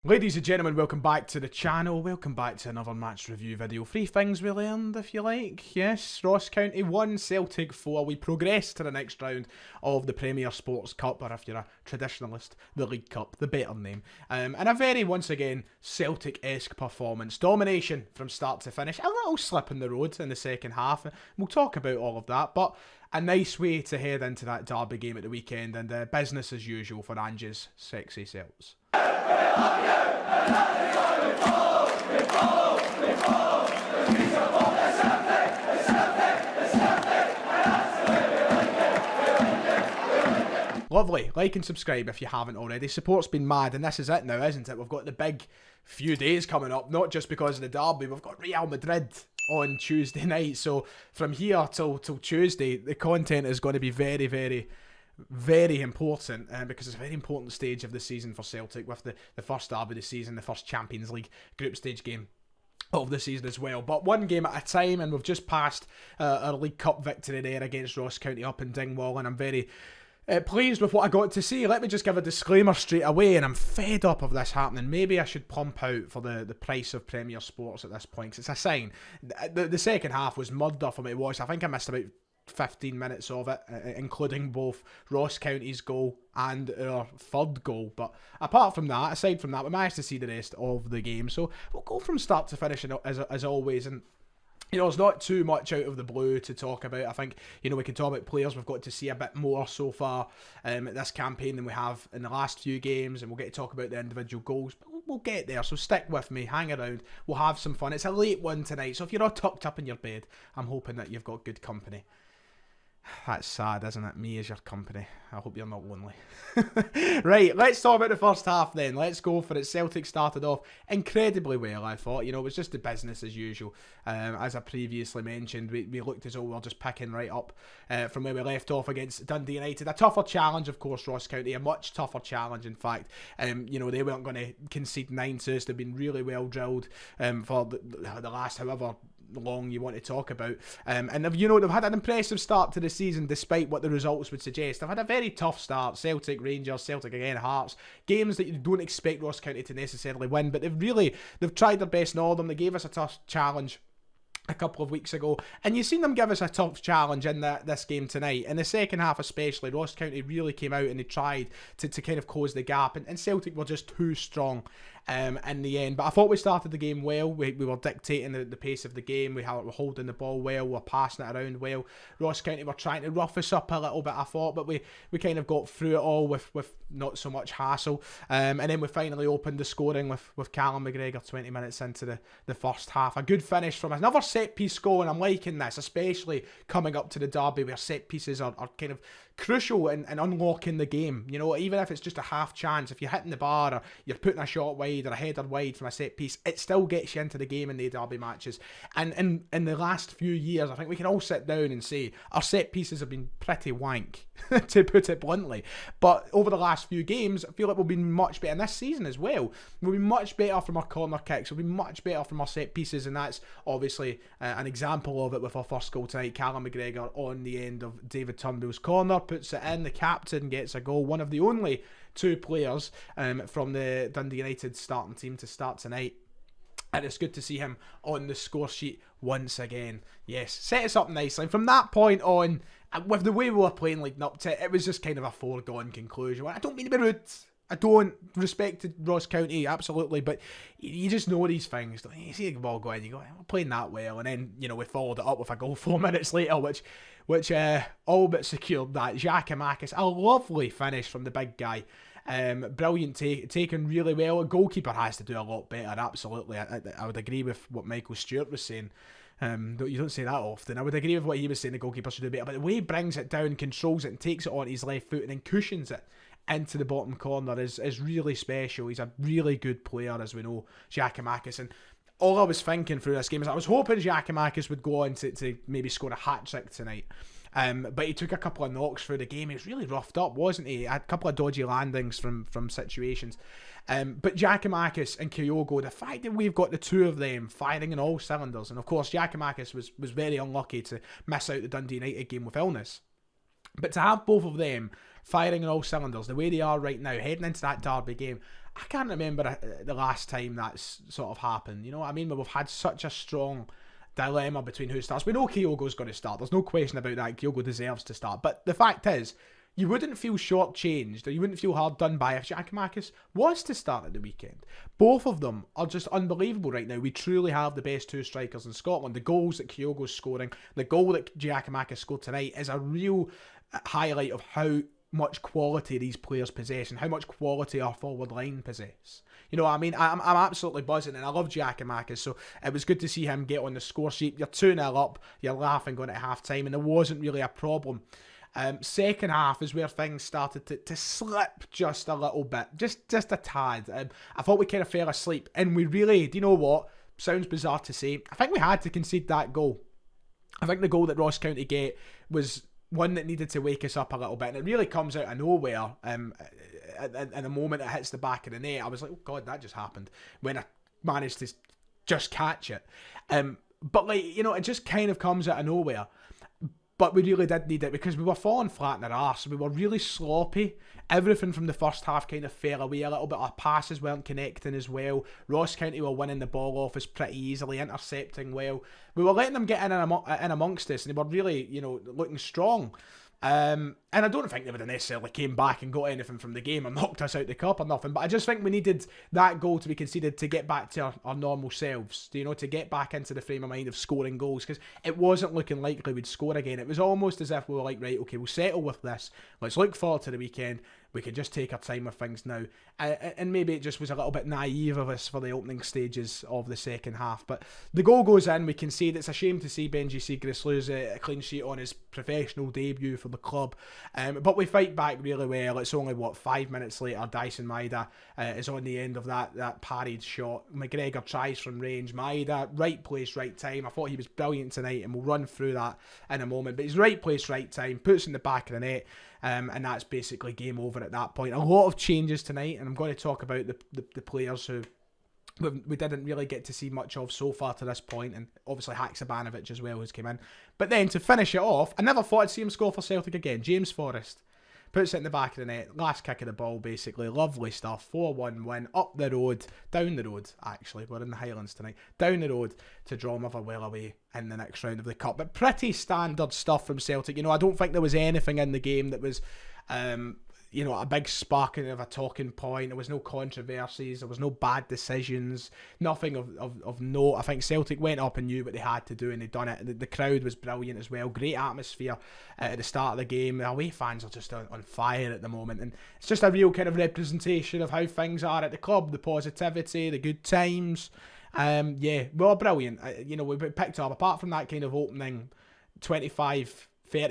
Ladies and gentlemen, welcome back to the channel, welcome back to another match review video. 3 things we learned, if you like. Yes, Ross County 1, Celtic 4. We progressed to the next round of the Premier Sports Cup, or if you're a traditionalist, the League Cup, the better name. And a very, once again, Celtic-esque performance. Domination from start to finish. A little slip in the road in the second half. We'll talk about all of that, but a nice way to head into that derby game at the weekend, and business as usual for Ange's sexy Celts. Lovely, like and subscribe if you haven't already. Support's been mad, and this is it now, isn't it? We've got the big few days coming up, not just because of the derby. We've got Real Madrid on Tuesday night, so from here till Tuesday, the content is going to be very, very, very important, because it's a very important stage of the season for Celtic, with the first derby of the season, the first Champions League group stage game of the season as well. But one game at a time, and we've just passed our League Cup victory there against Ross County up in Dingwall, and I'm very pleased with what I got to see. Let me just give a disclaimer straight away, and I'm fed up of this happening. Maybe I should plump out for the price of Premier Sports at this point, 'cause it's a sign. The second half was murder for me to watch. I think I missed about 15 minutes of it, including both Ross County's goal and our third goal. But apart from that, aside from that, we managed to see the rest of the game. So we'll go from start to finish as always. And there's not too much out of the blue to talk about. I think, we can talk about players. We've got to see a bit more so far at this campaign than we have in the last few games, and we'll get to talk about the individual goals, but we'll get there. So stick with me, hang around, we'll have some fun. It's a late one tonight, so if you're all tucked up in your bed, I'm hoping that you've got good company. That's sad, isn't it? Me as your company. I hope you're not lonely. Right, let's talk about the first half then. Let's go for it. Celtic started off incredibly well, I thought. It was just the business as usual. As I previously mentioned, we looked as though we were just picking right up from where we left off against Dundee United. A tougher challenge, of course, Ross County. A much tougher challenge, in fact. They weren't going to concede 9 to us. They've been really well drilled for the last however long you want to talk about, and they've had an impressive start to the season despite what the results would suggest. They've had a very tough start. Celtic, Rangers, Celtic again, Hearts, games that you don't expect Ross County to necessarily win, but they've tried their best in all of them. They gave us a tough challenge a couple of weeks ago, and you've seen them give us a tough challenge in this game tonight. In the second half especially, Ross County really came out and they tried to kind of close the gap, and Celtic were just too strong in the end. But I thought we started the game well. We were dictating the pace of the game. We were holding the ball well. We were passing it around well. Ross County were trying to rough us up a little bit, I thought, but we kind of got through it all with not so much hassle. And then we finally opened the scoring with Callum McGregor 20 minutes into the first half. A good finish from another set-piece goal, and I'm liking this, especially coming up to the derby where set-pieces are kind of crucial in unlocking the game. Even if it's just a half chance, if you're hitting the bar or you're putting a shot wide or a header wide from a set piece, it still gets you into the game in the derby matches. And in the last few years, I think we can all sit down and say our set pieces have been pretty wank, to put it bluntly. But over the last few games, I feel like we've been much better, and this season as well. We'll be much better from our corner kicks. We'll be much better from our set pieces, and that's obviously an example of it with our first goal tonight. Callum McGregor on the end of David Turnbull's corner puts it in. The captain gets a goal. One of the only 2 players from the Dundee United starting team to start tonight. And it's good to see him on the score sheet once again. Yes, set us up nicely. And from that point on, with the way we were playing leading up to it, it was just kind of a foregone conclusion. I don't mean to be rude. I don't respect Ross County, absolutely, but you just know these things. You see the ball going, you go, we're playing that well, and then, we followed it up with a goal 4 minutes later, which all but secured that. Giakoumakis, a lovely finish from the big guy. Brilliant taken really well. A goalkeeper has to do a lot better, absolutely. I would agree with what Michael Stewart was saying. You don't say that often. I would agree with what he was saying, the goalkeeper should do better, but the way he brings it down, controls it, and takes it on his left foot and then cushions it into the bottom corner is really special. He's a really good player, as we know, Giakoumakis. And all I was thinking through this game is I was hoping Giakoumakis would go on to maybe score a hat-trick tonight. But he took a couple of knocks through the game. He was really roughed up, wasn't he? Had a couple of dodgy landings from situations. But Giakoumakis and Kyogo, the fact that we've got the 2 of them firing in all cylinders, and of course Giakoumakis was very unlucky to miss out the Dundee United game with illness. But to have both of them firing on all cylinders, the way they are right now, heading into that derby game, I can't remember the last time that's sort of happened. You know what I mean? Where we've had such a strong dilemma between who starts. We know Kyogo's going to start. There's no question about that. Kyogo deserves to start. But the fact is, you wouldn't feel shortchanged, or you wouldn't feel hard done by if Giakoumakis was to start at the weekend. Both of them are just unbelievable right now. We truly have the best two strikers in Scotland. The goals that Kyogo's scoring, the goal that Giakoumakis scored tonight is a real highlight of how much quality these players possess and how much quality our forward line possess. You know what I mean? I'm absolutely buzzing, and I love Giakoumakis, so it was good to see him get on the score sheet. You're 2-0 up, you're laughing going at half time, and there wasn't really a problem. Second half is where things started to slip just a little bit, just a tad. I thought we kind of fell asleep, and we really, do you know what? Sounds bizarre to say, I think we had to concede that goal. I think the goal that Ross County get was one that needed to wake us up a little bit, and it really comes out of nowhere. In the moment it hits the back of the net, I was like, oh God, that just happened, when I managed to just catch it. But like, you know, it just kind of comes out of nowhere. But we really did need it, because we were falling flat in our arse. We were really sloppy. Everything from the first half kind of fell away a little bit. Our passes weren't connecting as well. Ross County were winning the ball off us pretty easily, intercepting well. We were letting them get in amongst us, and they were really, you know, looking strong. And I don't think they would have necessarily came back and got anything from the game or knocked us out the cup or nothing, but I just think we needed that goal to be conceded to get back to our normal selves, you know, to get back into the frame of mind of scoring goals, because it wasn't looking likely we'd score again. It was almost as if we were like, right, okay, we'll settle with this, let's look forward to the weekend, we can just take our time with things now. And maybe it just was a little bit naive of us for the opening stages of the second half. But the goal goes in, we concede. It's a shame to see Benji Siegrist lose a clean sheet on his professional debut for the club. But we fight back really well. It's only, 5 minutes later, Dyson Maeda is on the end of that parried shot. McGregor tries from range. Maeda, right place, right time. I thought he was brilliant tonight, and we'll run through that in a moment. But he's right place, right time, puts in the back of the net. And that's basically game over at that point. A lot of changes tonight, and I'm going to talk about the players who we didn't really get to see much of so far to this point, and obviously Haksabanovic as well, who's came in. But then to finish it off, I never thought I'd see him score for Celtic again. James Forrest puts it in the back of the net, last kick of the ball basically, lovely stuff, 4-1 win, up the road, down the road actually, we're in the Highlands tonight, down the road to draw Motherwell away in the next round of the Cup. But pretty standard stuff from Celtic. You know, I don't think there was anything in the game that was you know, a big sparking of a talking point. There was no controversies, there was no bad decisions, nothing of note. I think Celtic went up and knew what they had to do, and they'd done it. The crowd was brilliant as well, great atmosphere at the start of the game. The away fans are just on fire at the moment, and it's just a real kind of representation of how things are at the club, the positivity, the good times. Yeah, well, brilliant. You know, we picked up, apart from that kind of opening 25-30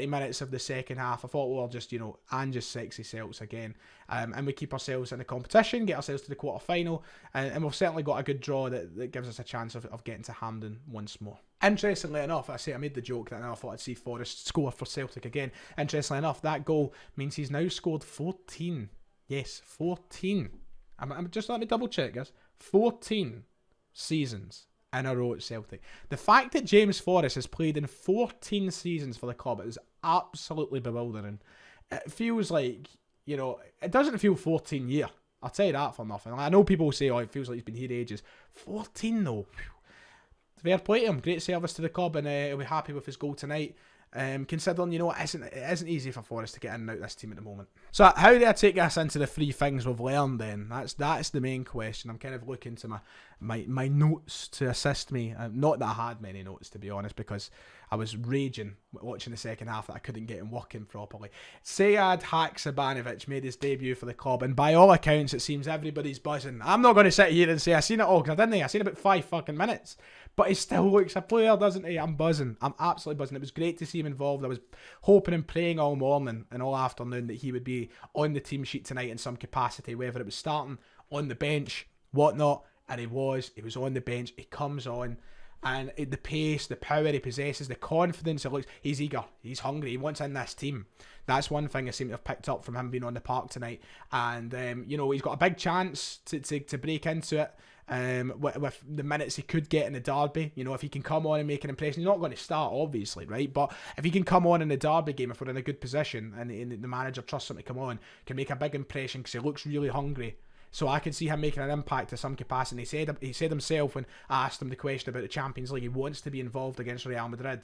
minutes of the second half, I thought we were just, you know, and just sexy Celts again. And we keep ourselves in the competition, get ourselves to the quarter-final, and we've certainly got a good draw that gives us a chance of getting to Hampden once more. Interestingly enough, I made the joke that I thought I'd see Forrest score for Celtic again. Interestingly enough, that goal means he's now scored 14. Yes, 14. I'm just, let me double check, guys. 14 seasons in a row at Celtic. The fact that James Forrest has played in 14 seasons for the club is absolutely bewildering. It feels like, you know, it doesn't feel 14 year. I'll tell you that for nothing. I know people say, oh, it feels like he's been here ages. 14 though. Fair play to him. Great service to the club, and he'll be happy with his goal tonight. Considering, you know, it isn't easy for Forrest to get in and out this team at the moment. So how do I take us into the 3 things we've learned then? That's the main question. I'm kind of looking to my notes to assist me. Not that I had many notes, to be honest, because I was raging watching the second half that I couldn't get him working properly. Sead Haksabanovic made his debut for the club, and by all accounts it seems everybody's buzzing. I'm not going to sit here and say I seen it all, because I didn't. I seen about 5 fucking minutes. But he still looks a player, doesn't he? I'm buzzing. I'm absolutely buzzing. It was great to see him involved. I was hoping and praying all morning and all afternoon that he would be on the team sheet tonight in some capacity, whether it was starting, on the bench, whatnot. And he was on the bench. He comes on, and the pace, the power he possesses, the confidence, he's eager, he's hungry, he wants in this team. That's one thing I seem to have picked up from him being on the park tonight. And you know, he's got a big chance to break into it. With the minutes he could get in the derby, you know, if he can come on and make an impression. He's not going to start, obviously, right? But if he can come on in the derby game, if we're in a good position and the manager trusts him to come on, can make a big impression because he looks really hungry. So I can see him making an impact to some capacity. He said himself when I asked him the question about the Champions League, he wants to be involved against Real Madrid.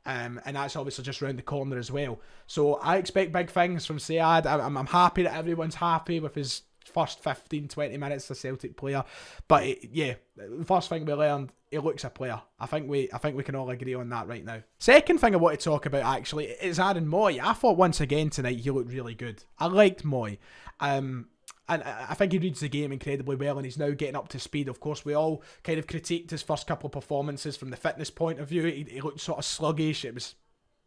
And that's obviously just round the corner as well. So I expect big things from Sayad. I'm happy that everyone's happy with his first 15-20 minutes as a Celtic player. But the first thing we learned, he looks a player. I think we can all agree on that right now. Second thing I want to talk about actually is Aaron Mooy. I thought once again tonight he looked really good. I liked Mooy. And I think he reads the game incredibly well, and he's now getting up to speed. Of course, we all kind of critiqued his first couple of performances from the fitness point of view. He looked sort of sluggish. It was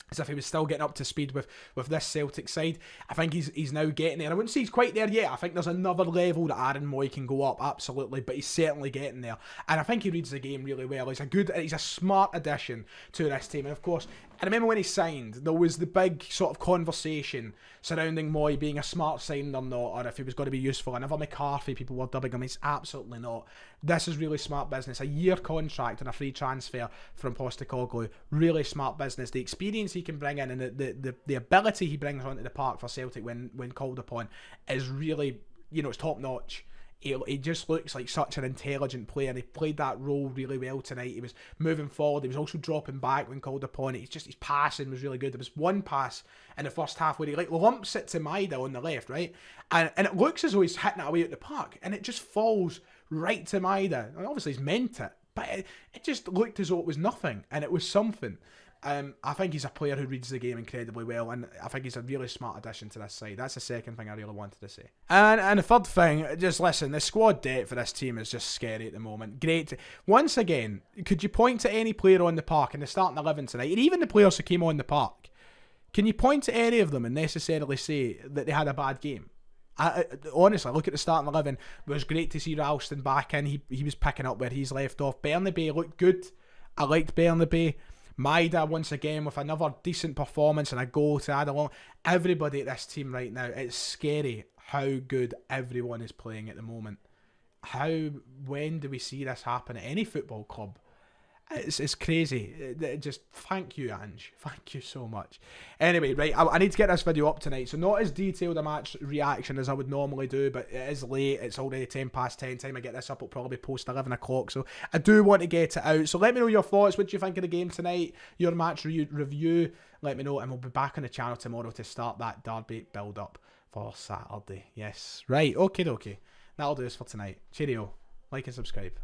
as if he was still getting up to speed with this Celtic side. I think he's now getting there. I wouldn't say he's quite there yet. I think there's another level that Aaron Mooy can go up, absolutely, but he's certainly getting there. And I think he reads the game really well. He's a smart addition to this team. And of course, I remember when he signed, there was the big sort of conversation surrounding Mooy being a smart signing or not, or if he was going to be useful. And if McCarthy, people were dubbing him. He's absolutely not. This is really smart business. A year contract and a free transfer from Postecoglou. Really smart business. The experience he can bring in and the ability he brings onto the park for Celtic when called upon is really, it's top notch. He just looks like such an intelligent player, and he played that role really well tonight. He was moving forward. He was also dropping back when called upon. His passing was really good. There was one pass in the first half where he lumps it to Maida on the left, right? And it looks as though he's hitting it away at the park, and it just falls right to Maida. And obviously he's meant it, but it just looked as though it was nothing, and it was something. I think he's a player who reads the game incredibly well, and I think he's a really smart addition to this side. That's the second thing I really wanted to say. And the third thing, just listen, the squad depth for this team is just scary at the moment. Great. Once again, could you point to any player on the park in the starting 11 tonight, and even the players who came on the park, can you point to any of them and necessarily say that they had a bad game? Honestly, look at the starting 11. It was great to see Ralston back in. He was picking up where he's left off. Bernabei looked good. I liked Bernabei. Maida once again with another decent performance and a goal to add along. Everybody at this team right now, it's scary how good everyone is playing at the moment. When do we see this happen at any football club? It's crazy. Just thank you, Ange. Thank you so much. Anyway, right, I need to get this video up tonight. So not as detailed a match reaction as I would normally do, but it is late. It's already 10 past 10. Time I get this up, it'll probably be post 11 o'clock. So I do want to get it out. So let me know your thoughts. What do you think of the game tonight? Your match review. Let me know, and we'll be back on the channel tomorrow to start that derby build-up for Saturday. Yes. Right. Okay. That'll do us for tonight. Cheerio. Like and subscribe.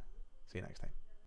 See you next time.